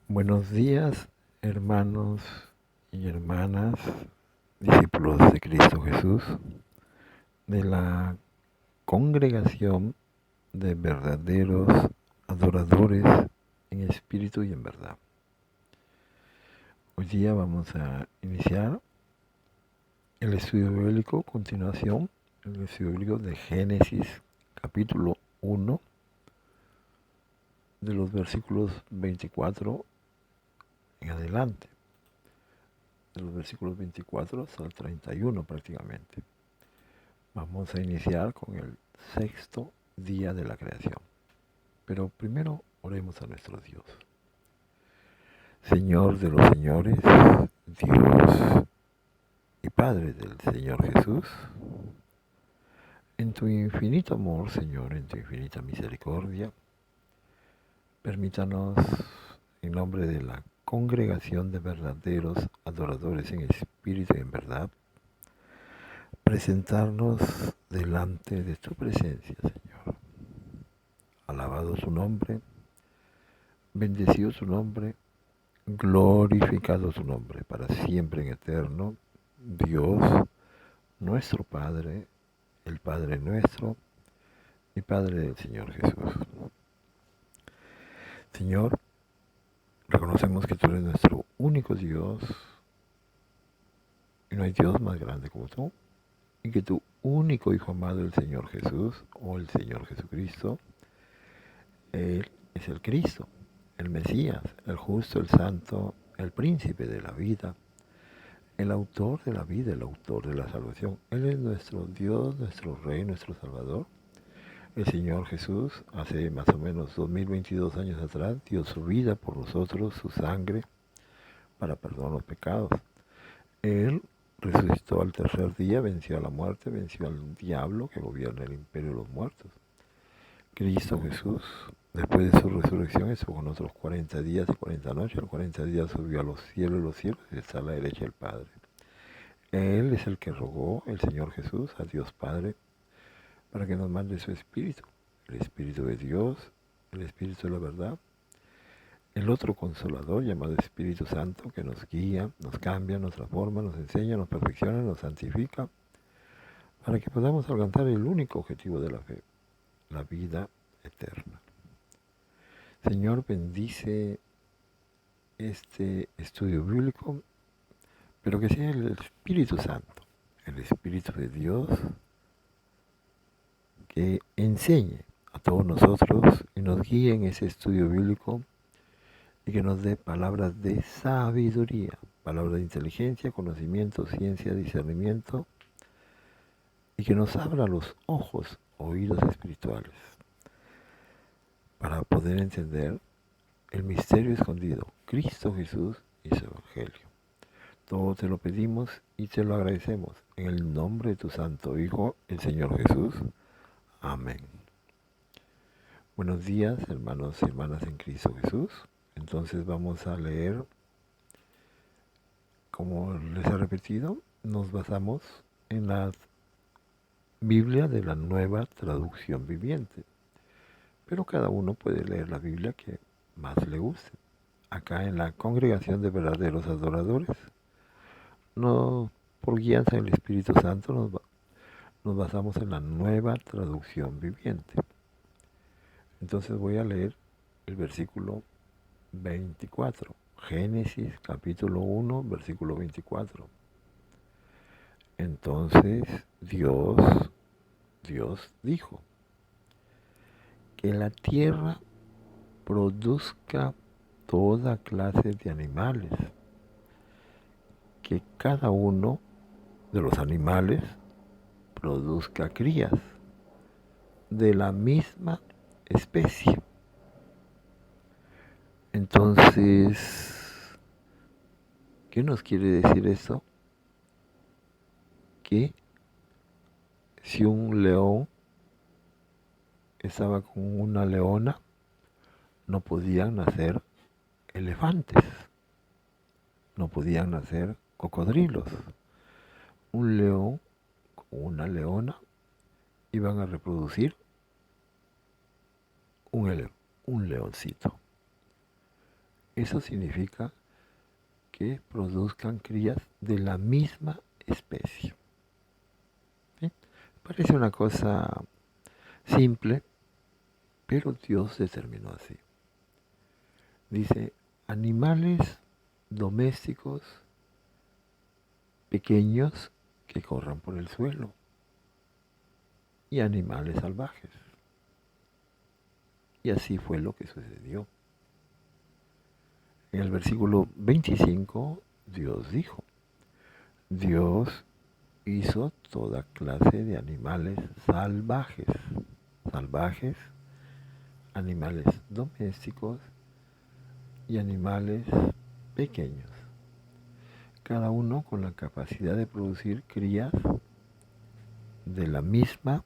Buenos días, hermanos y hermanas, discípulos de Cristo Jesús, de la congregación de verdaderos adoradores en espíritu y en verdad. Hoy día vamos a iniciar el estudio bíblico, continuación, el estudio bíblico de Génesis, capítulo 1, de los versículos 24 en adelante, de los versículos 24 hasta el 31 prácticamente. Vamos a iniciar con el sexto día de la creación. Pero primero oremos a nuestro Dios. Señor de los señores, Dios y Padre del Señor Jesús, en tu infinito amor, Señor, en tu infinita misericordia, permítanos, en nombre de la congregación de verdaderos adoradores en espíritu y en verdad, presentarnos delante de tu presencia, Señor. Alabado su nombre, bendecido su nombre, glorificado su nombre, para siempre en eterno, Dios, nuestro Padre, el Padre nuestro y Padre del Señor Jesús. Señor, reconocemos que tú eres nuestro único Dios y no hay Dios más grande como tú, y que tu único Hijo amado, el Señor Jesús, o el Señor Jesucristo, Él es el Cristo, el Mesías, el justo, el santo, el príncipe de la vida, el autor de la vida, el autor de la salvación. Él es nuestro Dios, nuestro Rey, nuestro Salvador. El Señor Jesús, hace más o menos 2022 años atrás, dio su vida por nosotros, su sangre, para perdonar los pecados. Él resucitó al tercer día, venció a la muerte, venció al diablo que gobierna el imperio de los muertos. Cristo Jesús, después de su resurrección, estuvo con nosotros 40 días y 40 noches. En 40 días subió a los cielos y está a la derecha del Padre. Él es el que rogó, el Señor Jesús, a Dios Padre, para que nos mande su Espíritu, el Espíritu de Dios, el Espíritu de la verdad, el otro Consolador llamado Espíritu Santo, que nos guía, nos cambia, nos transforma, nos enseña, nos perfecciona, nos santifica, para que podamos alcanzar el único objetivo de la fe, la vida eterna. Señor, bendice este estudio bíblico, pero que sea el Espíritu Santo, el Espíritu de Dios, que enseñe a todos nosotros y nos guíe en ese estudio bíblico y que nos dé palabras de sabiduría, palabras de inteligencia, conocimiento, ciencia, discernimiento, y que nos abra los ojos, oídos espirituales, para poder entender el misterio escondido, Cristo Jesús y su Evangelio. Todo te lo pedimos y te lo agradecemos en el nombre de tu Santo Hijo, el Señor Jesús. Amén. Buenos días, hermanos y hermanas en Cristo Jesús. Entonces vamos a leer, como les he repetido, nos basamos en la Biblia de la Nueva Traducción Viviente. Pero cada uno puede leer la Biblia que más le guste. Acá en la congregación de verdaderos adoradores, no, por guianza del Espíritu Santo, nos basamos en la Nueva Traducción Viviente. Entonces voy a leer el versículo 24. Génesis capítulo 1, versículo 24. Entonces Dios dijo, que la tierra produzca toda clase de animales, que cada uno de los animales produzca crías de la misma especie. Entonces, ¿qué nos quiere decir esto? Que si un león estaba con una leona, no podían nacer elefantes, no podían nacer cocodrilos. Un león con una leona iban a reproducir un leoncito. Eso significa que produzcan crías de la misma especie. ¿Sí? Parece una cosa simple, pero Dios determinó así. Dice, animales domésticos pequeños que corran por el suelo y animales salvajes. Y así fue lo que sucedió. En el versículo 25, Dios dijo, Dios hizo toda clase de animales salvajes, salvajes, animales domésticos y animales pequeños, cada uno con la capacidad de producir crías de la misma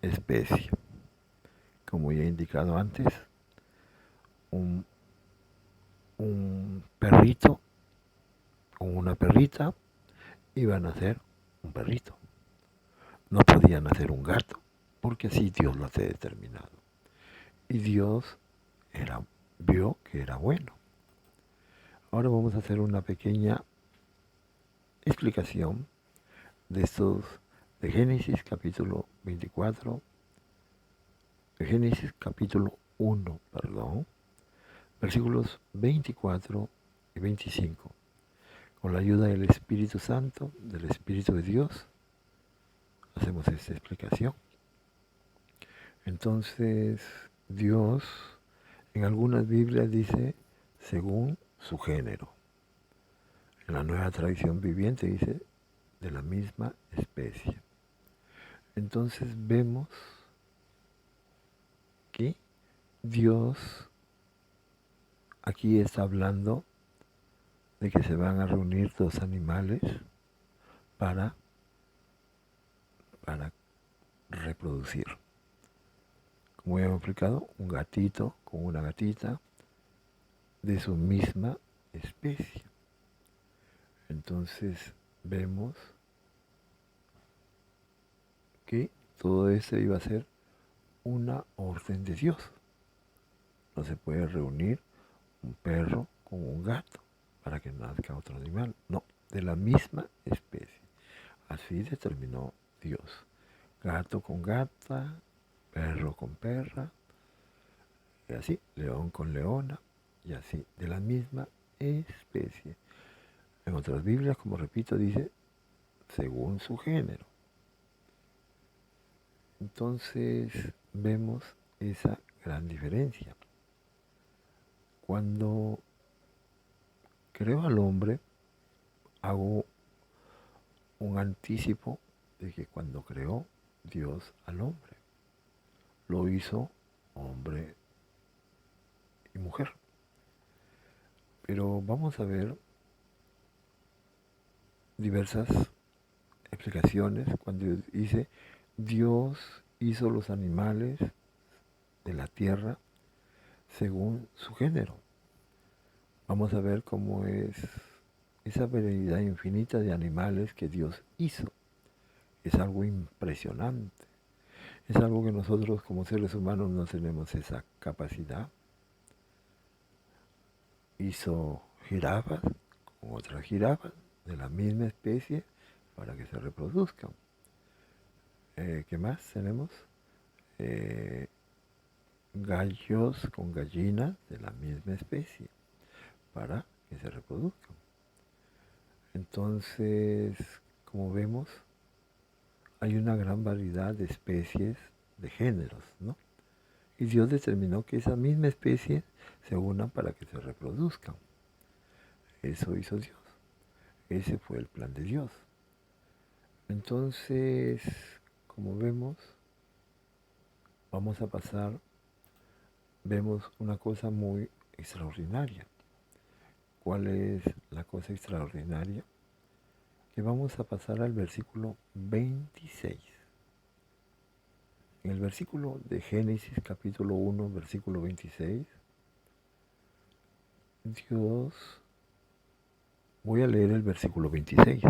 especie. Como ya he indicado antes, un perrito o una perrita iba a nacer un perrito. No podía nacer un gato, porque así Dios lo había determinado. Y Dios vio que era bueno. Ahora vamos a hacer una pequeña explicación de de Génesis capítulo 24, de Génesis capítulo 1, perdón, versículos 24 y 25. Con la ayuda del Espíritu Santo, del Espíritu de Dios, hacemos esta explicación. Entonces, Dios en algunas Biblias dice según su género. En la Nueva Tradición Viviente dice de la misma especie. Entonces vemos que Dios aquí está hablando de que se van a reunir dos animales para reproducir. Como ya hemos explicado, un gatito con una gatita de su misma especie. Entonces vemos que todo esto iba a ser una orden de Dios. No se puede reunir un perro con un gato para que nazca otro animal. No, de la misma especie. Así determinó Dios. Gato con gata, perro con perra, y así, león con leona, y así, de la misma especie. En otras Biblias, como repito, dice, según su género. Entonces, vemos esa gran diferencia. Cuando creo al hombre, hago un anticipo de que cuando creó Dios al hombre, lo hizo hombre y mujer. Pero vamos a ver diversas explicaciones cuando dice Dios hizo los animales de la tierra según su género. Vamos a ver cómo es esa variedad infinita de animales que Dios hizo. Es algo impresionante. Es algo que nosotros como seres humanos no tenemos esa capacidad. Hizo jirafas con otras jirafas de la misma especie para que se reproduzcan. ¿Qué más tenemos? Gallos con gallinas de la misma especie para que se reproduzcan. Entonces, como vemos, hay una gran variedad de especies, de géneros, ¿no? Y Dios determinó que esa misma especie se unan para que se reproduzcan. Eso hizo Dios. Ese fue el plan de Dios. Entonces, como vemos, vamos a pasar, vemos una cosa muy extraordinaria. ¿Cuál es la cosa extraordinaria? Que vamos a pasar al versículo 26. En el versículo de Génesis capítulo 1, versículo 26, voy a leer el versículo 26.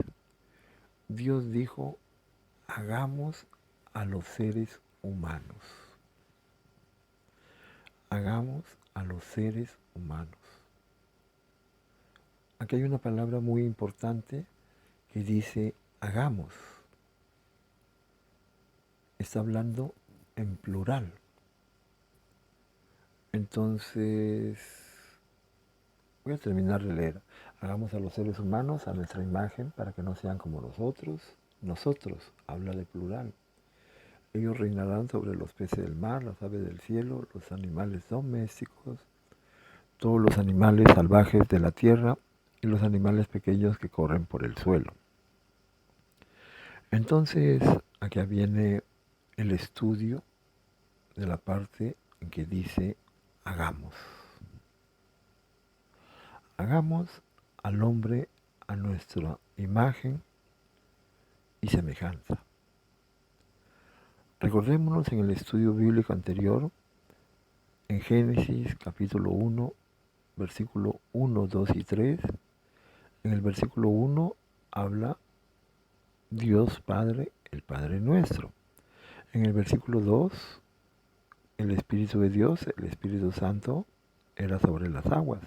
Dios dijo, hagamos a los seres humanos. Hagamos a los seres humanos. aquí hay una palabra muy importante que dice hagamos. Está hablando en plural. Entonces, voy a terminar de leer. Hagamos a los seres humanos a nuestra imagen para que no sean como nosotros. Nosotros, habla de plural. Ellos reinarán sobre los peces del mar, las aves del cielo, los animales domésticos, todos los animales salvajes de la tierra y los animales pequeños que corren por el suelo. Entonces, aquí viene el estudio de la parte en que dice hagamos. Hagamos al hombre a nuestra imagen y semejanza. Recordémonos en el estudio bíblico anterior, en Génesis capítulo 1, versículo 1, 2 y 3. En el versículo 1 habla Dios Padre, el Padre nuestro. En el versículo 2, el Espíritu de Dios, el Espíritu Santo, era sobre las aguas.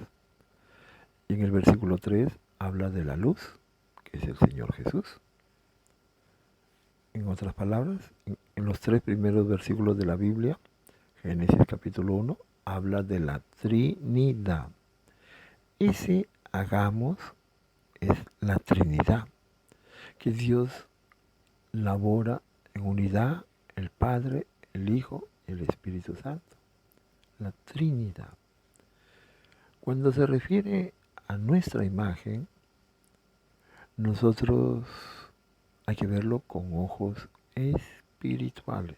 Y en el versículo 3 habla de la luz, que es el Señor Jesús. En otras palabras, en los 3 primeros versículos de la Biblia, Génesis capítulo 1, habla de la Trinidad. Ese hagamos es la Trinidad, que Dios labora en unidad el Padre, el Hijo y el Espíritu Santo. La Trinidad. Cuando se refiere a nuestra imagen, nosotros hay que verlo con ojos espirituales.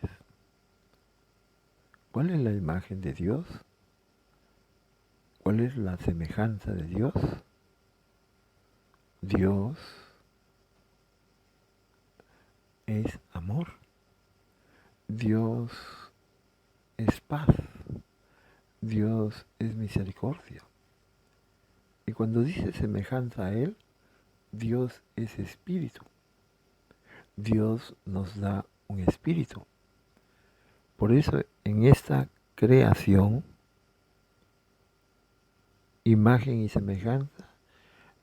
¿Cuál es la imagen de Dios? ¿Cuál es la semejanza de Dios? Dios es amor. Dios es paz. Dios es misericordia. Y cuando dice semejanza a Él, Dios es espíritu. Dios nos da un espíritu. Por eso en esta creación, imagen y semejanza,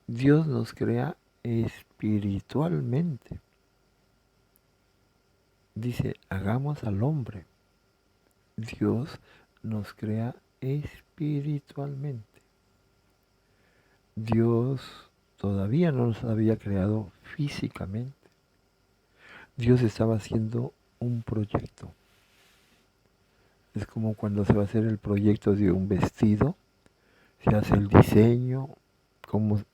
Dios nos crea espiritualmente. Dice, hagamos al hombre. Dios nos crea espiritualmente. Dios todavía no nos había creado físicamente. Dios estaba haciendo un proyecto. Es como cuando se va a hacer el proyecto de un vestido, se hace el diseño,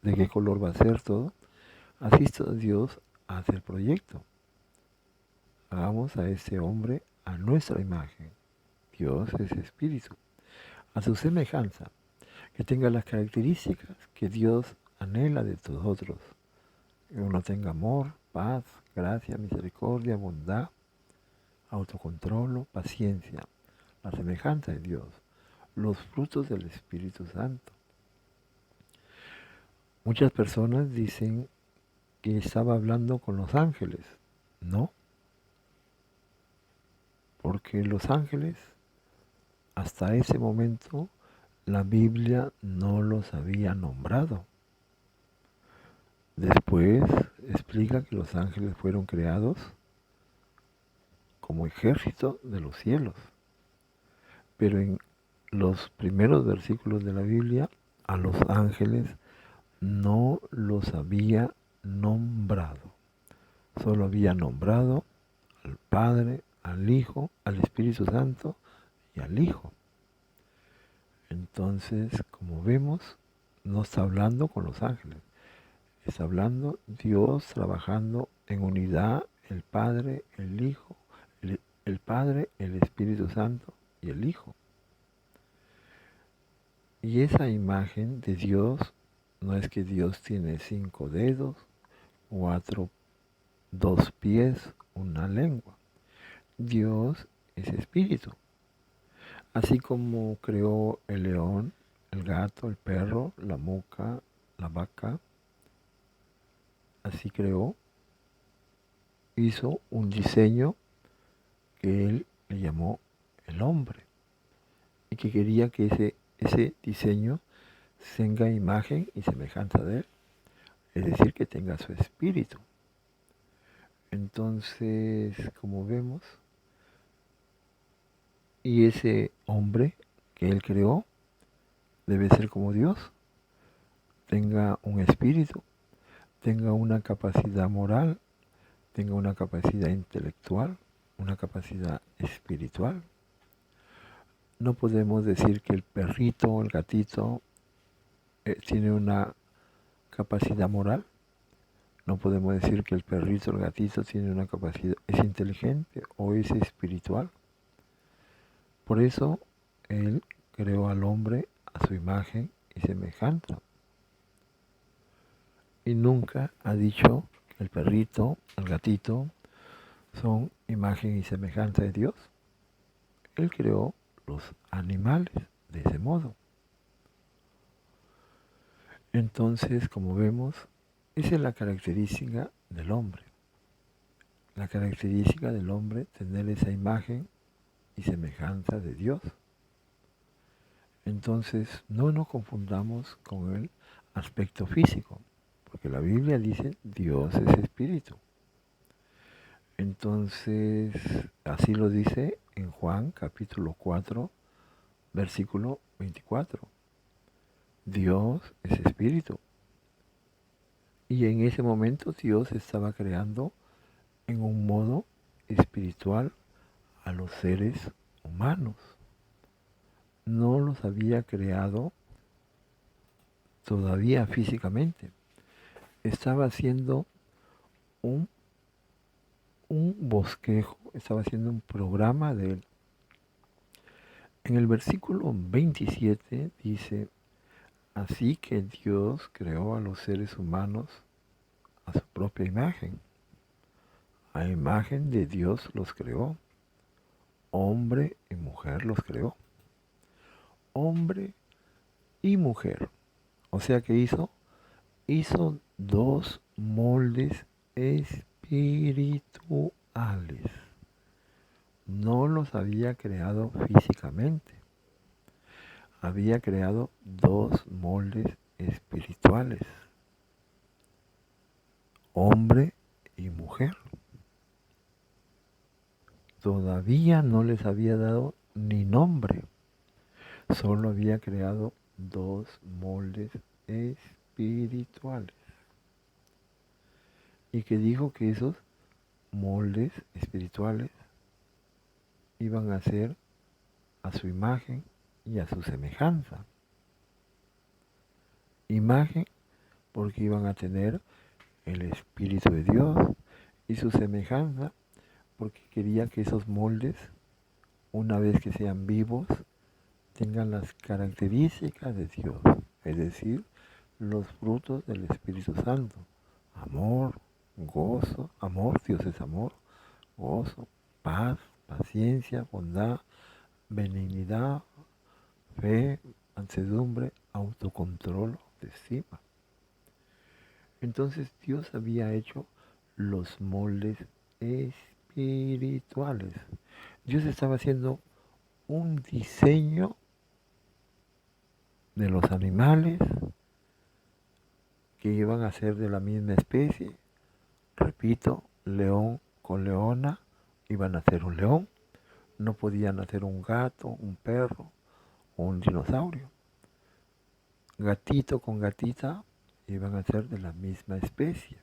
de qué color va a ser todo. Así Dios hace el proyecto. Hagamos a ese hombre a nuestra imagen. Dios es espíritu. A su semejanza, que tenga las características que Dios anhela de nosotros. Que uno tenga amor, paz, gracia, misericordia, bondad, autocontrol, paciencia. La semejanza de Dios. Los frutos del Espíritu Santo. Muchas personas dicen que estaba hablando con los ángeles. No. Porque los ángeles, hasta ese momento, la Biblia no los había nombrado. Después explica que los ángeles fueron creados como ejército de los cielos. Pero en los primeros versículos de la Biblia, a los ángeles no los había nombrado. Solo había nombrado al Padre, al Hijo, al Espíritu Santo y al Hijo. Entonces, como vemos, no está hablando con los ángeles. Está hablando Dios trabajando en unidad, el Padre, el Hijo, el Padre, el Espíritu Santo y el Hijo. Y esa imagen de Dios no es que Dios tiene 5 dedos, 2 pies, una lengua. Dios es espíritu. Así como creó el león, el gato, el perro, la moca, la vaca, así creó, hizo un diseño que él le llamó el hombre y que quería que ese diseño tenga imagen y semejanza de él, es decir, que tenga su espíritu. Entonces, como vemos, y ese hombre que él creó debe ser como Dios, tenga un espíritu, tenga una capacidad moral, tenga una capacidad intelectual, una capacidad espiritual. No podemos decir que el perrito o el gatito tiene una capacidad moral. No podemos decir que el perrito o el gatito tiene una capacidad, es inteligente o es espiritual. Por eso él creó al hombre a su imagen y semejanza. Y nunca ha dicho que el perrito, el gatito, son imagen y semejanza de Dios. Él creó los animales de ese modo. Entonces, como vemos, esa es la característica del hombre. La característica del hombre, tener esa imagen y semejanza de Dios. Entonces, no nos confundamos con el aspecto físico, porque la Biblia dice Dios es espíritu. Entonces, así lo dice en Juan capítulo 4, versículo 24. Dios es espíritu. Y en ese momento Dios estaba creando en un modo espiritual a los seres humanos. No los había creado todavía físicamente. Estaba haciendo un bosquejo, estaba haciendo un programa de él. En el versículo 27 dice, así que Dios creó a los seres humanos a su propia imagen. A imagen de Dios los creó. Hombre y mujer los creó. Hombre y mujer. O sea que hizo dos moldes espirituales. No los había creado físicamente. Había creado dos moldes espirituales. Hombre y mujer. Todavía no les había dado ni nombre. Solo había creado dos moldes espirituales. Y que dijo que esos moldes espirituales iban a ser a su imagen y a su semejanza. Imagen porque iban a tener el Espíritu de Dios, y su semejanza porque quería que esos moldes, una vez que sean vivos, tengan las características de Dios, es decir, los frutos del Espíritu Santo. Amor, gozo, amor, Dios es amor, gozo, paz, paciencia, bondad, benignidad, fe, mansedumbre, autocontrol, autoestima. Entonces Dios había hecho los moldes espirituales. Dios estaba haciendo un diseño de los animales que iban a ser de la misma especie. Repito, león con leona iban a ser un león. No podían hacer un gato, un perro o un dinosaurio. Gatito con gatita iban a ser de la misma especie.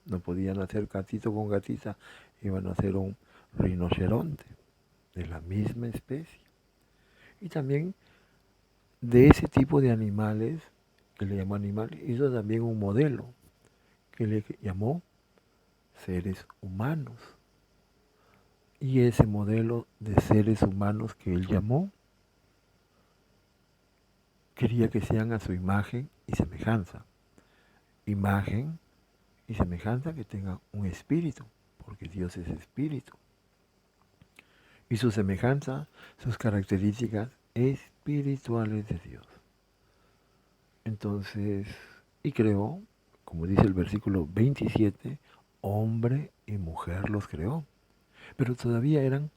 No podían hacer gatito con gatita, iban a hacer un rinoceronte de la misma especie. Y también de ese tipo de animales, que le llamó animales, hizo también un modelo que le llamó seres humanos. Y ese modelo de seres humanos que él llamó, quería que sean a su imagen y semejanza. Imagen y semejanza que tengan un espíritu, porque Dios es espíritu. Y su semejanza, sus características espirituales de Dios. Entonces, y creó, como dice el versículo 27, hombre y mujer los creó. Pero todavía eran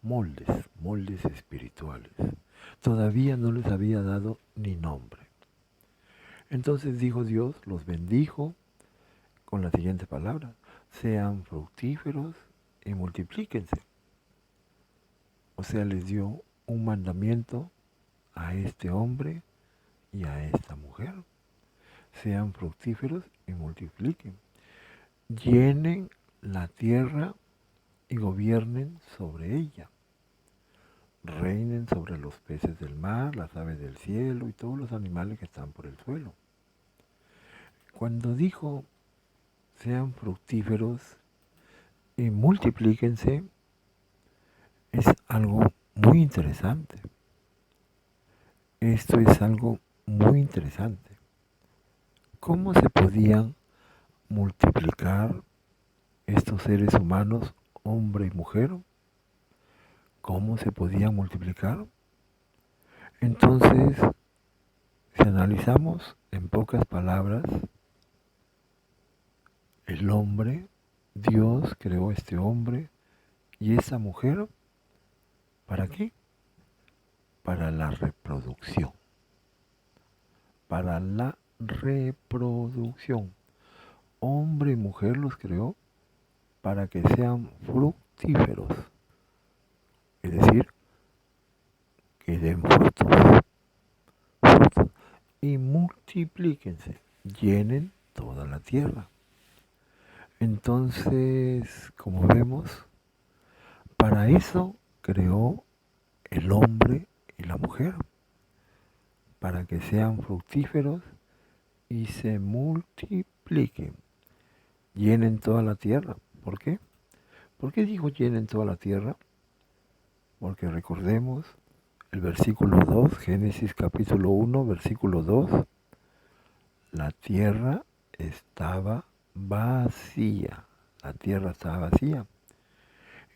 moldes espirituales. Todavía no les había dado ni nombre. Entonces dijo Dios, los bendijo con la siguiente palabra: sean fructíferos y multiplíquense. O sea, les dio un mandamiento a este hombre y a esta mujer. Sean fructíferos y multipliquen. Llenen la tierra y gobiernen sobre ella. Reinen sobre los peces del mar, las aves del cielo y todos los animales que están por el suelo. Cuando dijo sean fructíferos y multiplíquense, es algo muy interesante. Esto es algo muy interesante. ¿Cómo se podían multiplicar estos seres humanos, hombre y mujer? ¿Cómo se podían multiplicar? Entonces, si analizamos en pocas palabras, el hombre, Dios creó este hombre y esa mujer, ¿para qué? Para la reproducción. Para la reproducción. Hombre y mujer los creó para que sean fructíferos. Es decir, que den frutos. Frutos. Y multiplíquense. Llenen toda la tierra. Entonces, como vemos, para eso creó el hombre y la mujer, para que sean fructíferos y se multipliquen, llenen toda la tierra. ¿Por qué? ¿Por qué dijo llenen toda la tierra? Porque recordemos el versículo 2, Génesis capítulo 1, versículo 2, la tierra estaba vacía, la tierra estaba vacía.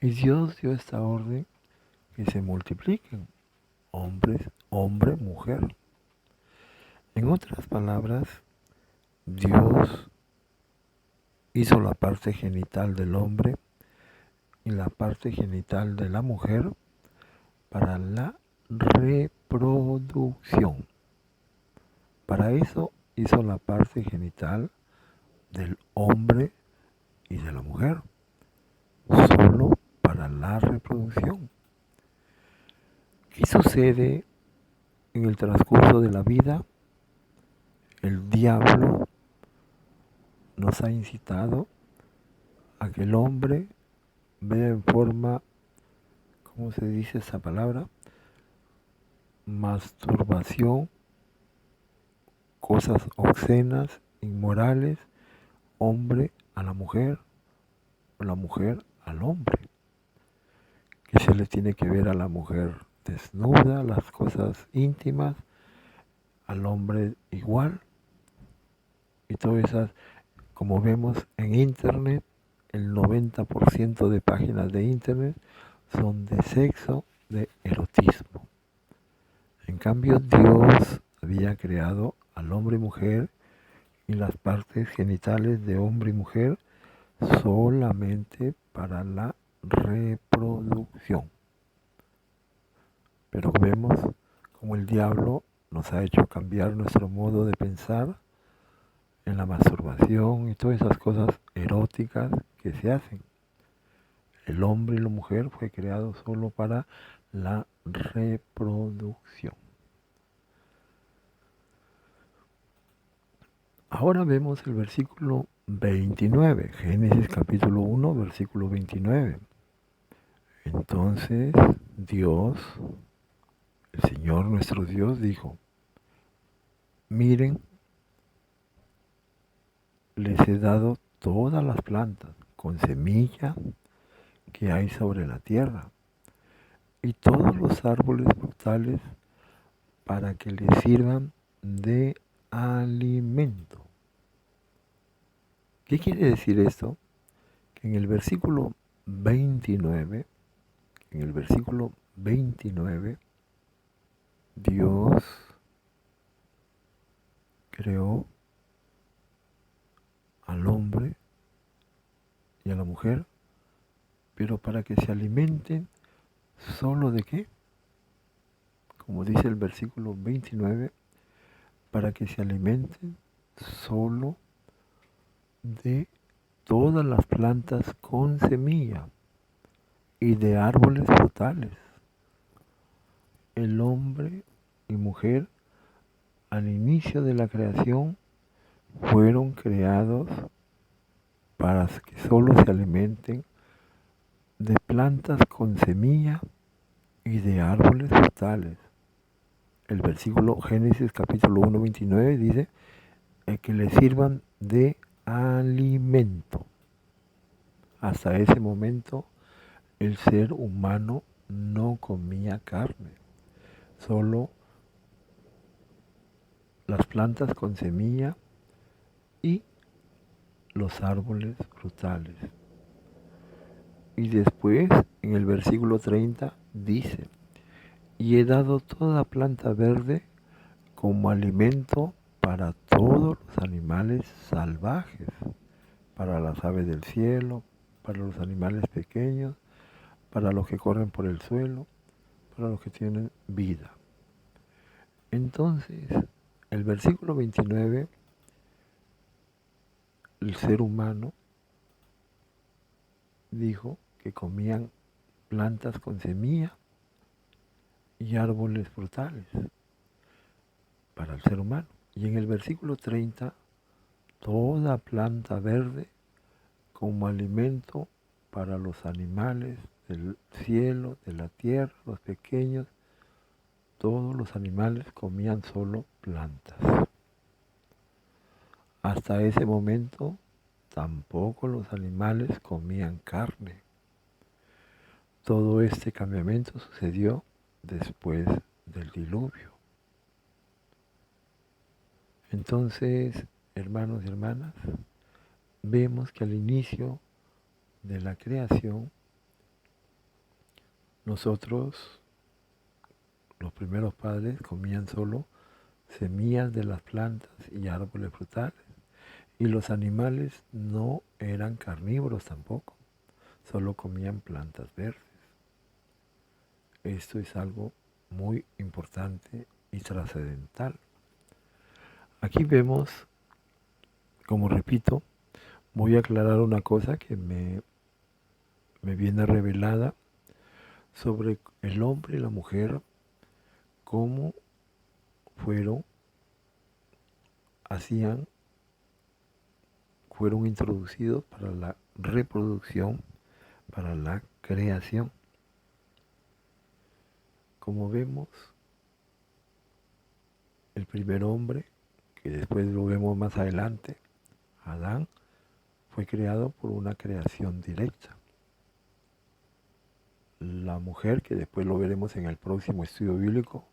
Y Dios dio esta orden que se multipliquen, hombres, hombre, mujer. En otras palabras, Dios hizo la parte genital del hombre y la parte genital de la mujer para la reproducción. Para eso hizo la parte genital del hombre y de la mujer, solo para la reproducción. ¿Qué sucede en el transcurso de la vida? El diablo nos ha incitado a que el hombre vea en forma, ¿cómo se dice esa palabra? Masturbación, cosas obscenas, inmorales, hombre a la mujer o la mujer al hombre. Que se le tiene que ver a la mujer desnuda, las cosas íntimas, al hombre igual. Y todas esas, como vemos en internet, el 90% de páginas de internet son de sexo, de erotismo. En cambio, Dios había creado al hombre y mujer y las partes genitales de hombre y mujer solamente para la reproducción. Pero vemos como el diablo nos ha hecho cambiar nuestro modo de pensar en la masturbación y todas esas cosas eróticas que se hacen. El hombre y la mujer fue creado solo para la reproducción. Ahora vemos el versículo 29, Génesis capítulo 1, versículo 29. Entonces Dios, el Señor nuestro Dios, dijo: miren, les he dado todas las plantas con semilla que hay sobre la tierra y todos los árboles frutales para que les sirvan de alimento. ¿Qué quiere decir esto? Que en el versículo 29, Dios creó al hombre y a la mujer, pero para que se alimenten solo de qué? Como dice el versículo 29, para que se alimenten solo de todas las plantas con semilla y de árboles frutales. El hombre y mujer al inicio de la creación fueron creados para que solo se alimenten de plantas con semilla y de árboles frutales. El versículo Génesis capítulo 1, 29 dice que les sirvan de alimento. Hasta ese momento el ser humano no comía carne, solo las plantas con semilla y los árboles frutales. Y después, en el versículo 30, dice, y he dado toda planta verde como alimento para todos los animales salvajes, para las aves del cielo, para los animales pequeños, para los que corren por el suelo, para los que tienen vida. Entonces, el versículo 29, el ser humano dijo que comían plantas con semilla y árboles frutales para el ser humano. Y en el versículo 30, toda planta verde como alimento para los animales del cielo, de la tierra, los pequeños. Todos los animales comían solo plantas. Hasta ese momento tampoco los animales comían carne. Todo este cambiamiento sucedió después del diluvio. Entonces, hermanos y hermanas, vemos que al inicio de la creación, nosotros, los primeros padres, comían solo semillas de las plantas y árboles frutales. Y los animales no eran carnívoros tampoco, solo comían plantas verdes. Esto es algo muy importante y trascendental. Aquí vemos, como repito, voy a aclarar una cosa que me viene revelada sobre el hombre y la mujer, cómo fueron introducidos para la reproducción, para la creación. Como vemos, el primer hombre, que después lo vemos más adelante, Adán, fue creado por una creación directa. La mujer, que después lo veremos en el próximo estudio bíblico,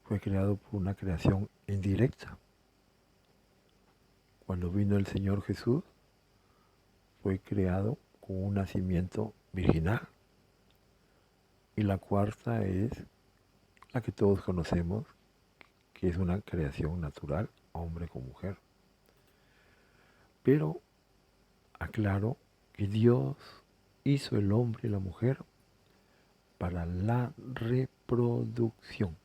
fue creado por una creación indirecta. Cuando vino el Señor Jesús, fue creado con un nacimiento virginal. Y la cuarta es la que todos conocemos, que es una creación natural, hombre con mujer. Pero aclaro que Dios hizo el hombre y la mujer para la reproducción.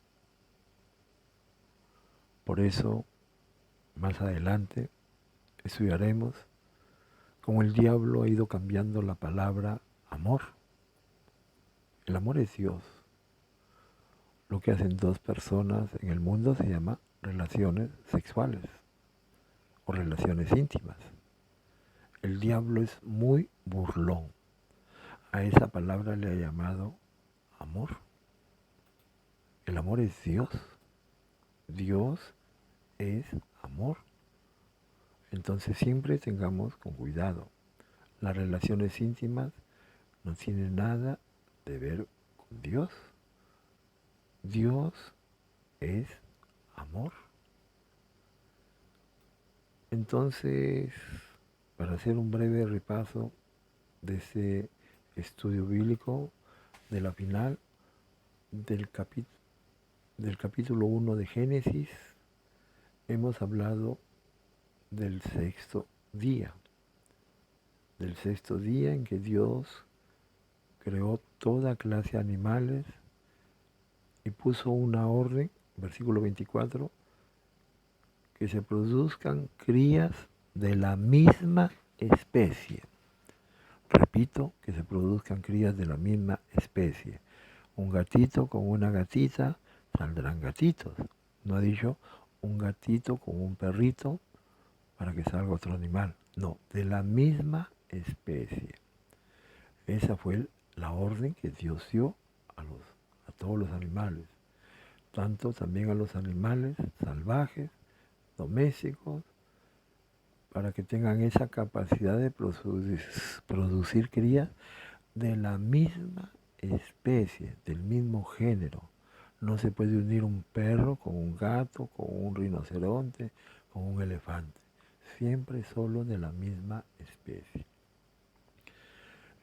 Por eso, más adelante, estudiaremos cómo el diablo ha ido cambiando la palabra amor. El amor es Dios. Lo que hacen dos personas en el mundo se llama relaciones sexuales o relaciones íntimas. El diablo es muy burlón. A esa palabra le ha llamado amor. El amor es Dios. Dios es amor. Entonces siempre tengamos con cuidado. Las relaciones íntimas no tienen nada de ver con Dios. Dios es amor. Entonces, para hacer un breve repaso de ese estudio bíblico de la final del capítulo 1 de Génesis, hemos hablado del sexto día en que Dios creó toda clase de animales y puso una orden, versículo 24, que se produzcan crías de la misma especie. Repito, que se produzcan crías de la misma especie. Un gatito con una gatita, saldrán gatitos. No ha dicho un gatito con un perrito para que salga otro animal. No, de la misma especie. Esa fue la orden que Dios dio a todos los animales. Tanto también a los animales salvajes, domésticos, para que tengan esa capacidad de producir crías de la misma especie, del mismo género. No se puede unir un perro con un gato, con un rinoceronte, con un elefante. Siempre solo de la misma especie.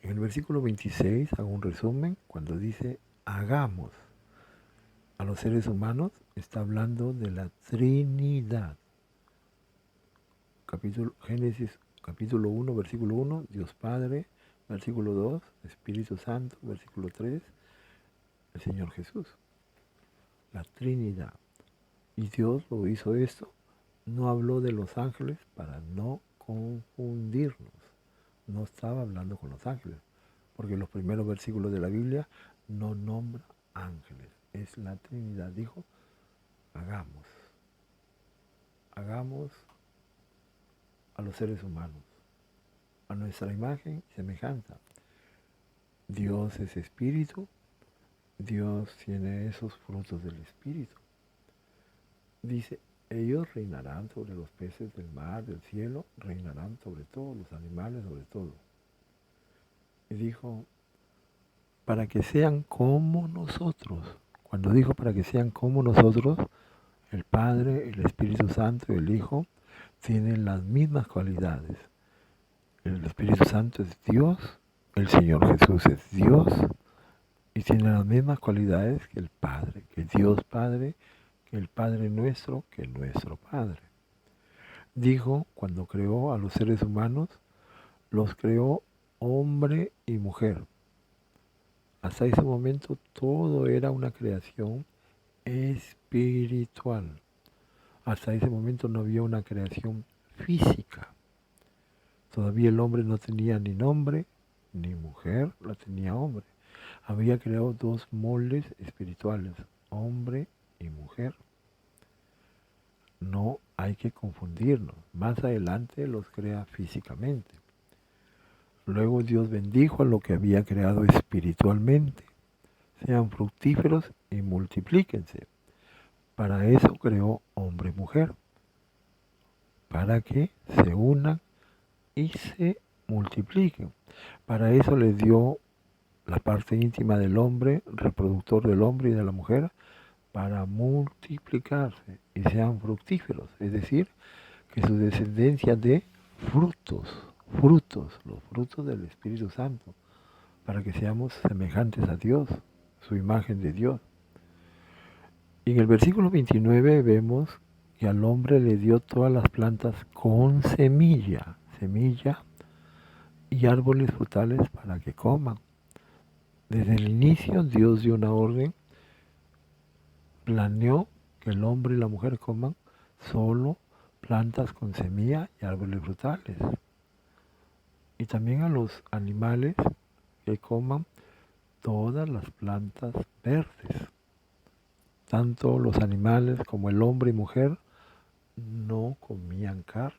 En el versículo 26 hago un resumen. Cuando dice hagamos a los seres humanos, está hablando de la Trinidad. Génesis capítulo 1, versículo 1, Dios Padre. Versículo 2, Espíritu Santo. Versículo 3, el Señor Jesús. La Trinidad. Y Dios lo hizo esto. No habló de los ángeles para no confundirnos. No estaba hablando con los ángeles, porque los primeros versículos de la Biblia no nombra ángeles. Es la Trinidad. Dijo, hagamos. Hagamos a los seres humanos, a nuestra imagen y semejanza. Dios es espíritu. Dios tiene esos frutos del espíritu. Dice, ellos reinarán sobre los peces del mar, del cielo, reinarán sobre todos los animales, sobre todo. Y dijo, para que sean como nosotros. Cuando dijo para que sean como nosotros, el Padre, el Espíritu Santo y el Hijo tienen las mismas cualidades. El Espíritu Santo es Dios, el Señor Jesús es Dios y tiene las mismas cualidades que el Padre, que Dios Padre, que el Padre nuestro, que nuestro Padre. Dijo, cuando creó a los seres humanos, los creó hombre y mujer. Hasta ese momento todo era una creación espiritual. Hasta ese momento no había una creación física. Todavía el hombre no tenía ni nombre, ni mujer, la tenía hombre. Había creado dos moldes espirituales, hombre y mujer. No hay que confundirnos. Más adelante los crea físicamente. Luego Dios bendijo a lo que había creado espiritualmente. Sean fructíferos y multiplíquense. Para eso creó hombre y mujer. Para que se unan y se multipliquen. Para eso les dio la parte íntima del hombre, reproductor del hombre y de la mujer, para multiplicarse y sean fructíferos. Es decir, que su descendencia dé frutos, los frutos del Espíritu Santo, para que seamos semejantes a Dios, su imagen de Dios. Y en el versículo 29 vemos que al hombre le dio todas las plantas con semilla y árboles frutales para que coman. Desde el inicio Dios dio una orden, planeó que el hombre y la mujer coman solo plantas con semilla y árboles frutales. Y también a los animales que coman todas las plantas verdes. Tanto los animales como el hombre y mujer no comían carne.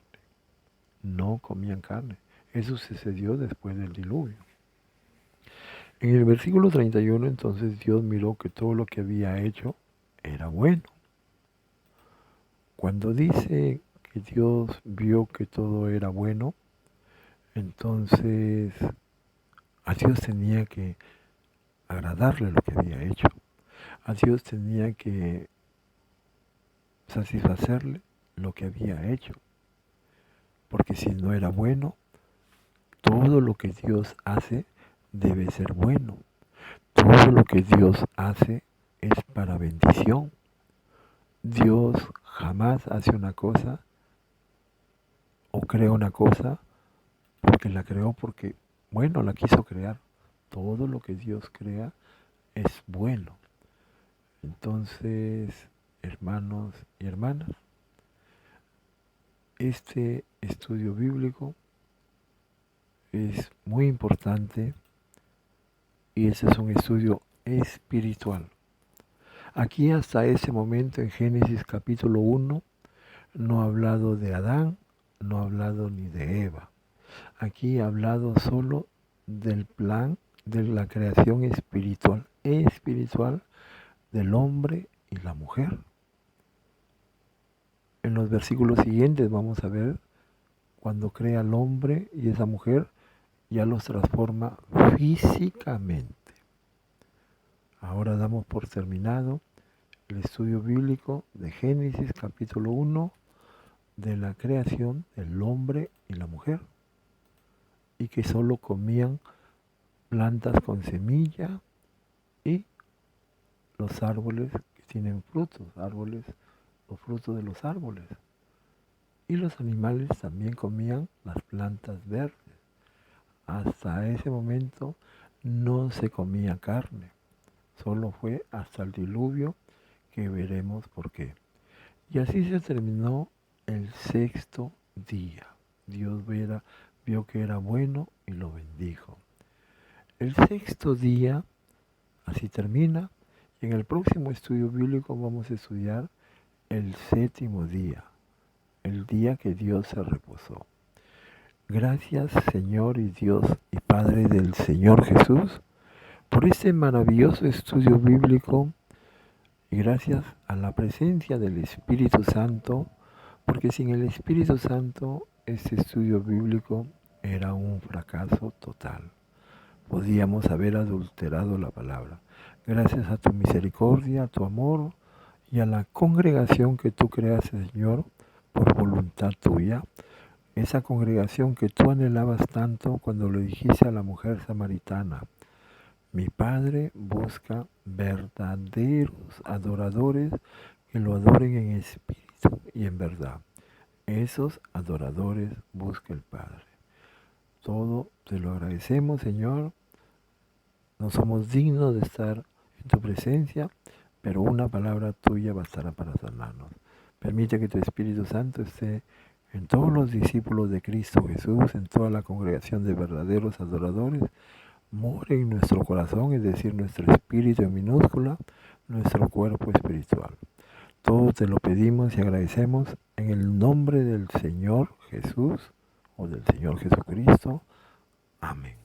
No comían carne. Eso sucedió después del diluvio. En el versículo 31 entonces Dios miró que todo lo que había hecho era bueno. Cuando dice que Dios vio que todo era bueno, entonces a Dios tenía que agradarle lo que había hecho. A Dios tenía que satisfacerle lo que había hecho. Porque si no era bueno, todo lo que Dios hace debe ser bueno. Todo lo que Dios hace es para bendición. Dios jamás hace una cosa o crea una cosa porque la creó porque, bueno, la quiso crear. Todo lo que Dios crea es bueno. Entonces, hermanos y hermanas, este estudio bíblico es muy importante y este es un estudio espiritual. Aquí hasta ese momento en Génesis capítulo 1 no ha hablado de Adán, no ha hablado ni de Eva. Aquí ha hablado solo del plan de la creación espiritual del hombre y la mujer. En los versículos siguientes vamos a ver cuando crea al hombre y esa mujer ya los transforma físicamente. Ahora damos por terminado el estudio bíblico de Génesis capítulo 1 de la creación del hombre y la mujer y que solo comían plantas con semilla y los árboles que tienen frutos, los frutos de los árboles. Y los animales también comían las plantas verdes. Hasta ese momento no se comía carne. Solo fue hasta el diluvio que veremos por qué. Y así se terminó el sexto día. Dios vio que era bueno y lo bendijo. El sexto día, así termina, y en el próximo estudio bíblico vamos a estudiar el séptimo día, el día que Dios se reposó. Gracias, Señor y Dios y Padre del Señor Jesús, por este maravilloso estudio bíblico y gracias a la presencia del Espíritu Santo, porque sin el Espíritu Santo este estudio bíblico era un fracaso total. Podíamos haber adulterado la palabra. Gracias a tu misericordia, a tu amor y a la congregación que tú creaste, Señor, por voluntad tuya, esa congregación que tú anhelabas tanto cuando le dijiste a la mujer samaritana, mi Padre busca verdaderos adoradores que lo adoren en espíritu y en verdad. Esos adoradores busca el Padre. Todo te lo agradecemos, Señor. No somos dignos de estar en tu presencia, pero una palabra tuya bastará para sanarnos. Permite que tu Espíritu Santo esté en todos los discípulos de Cristo Jesús, en toda la congregación de verdaderos adoradores, more en nuestro corazón, es decir, nuestro espíritu en minúscula, nuestro cuerpo espiritual. Todo te lo pedimos y agradecemos en el nombre del Señor Jesús o del Señor Jesucristo. Amén.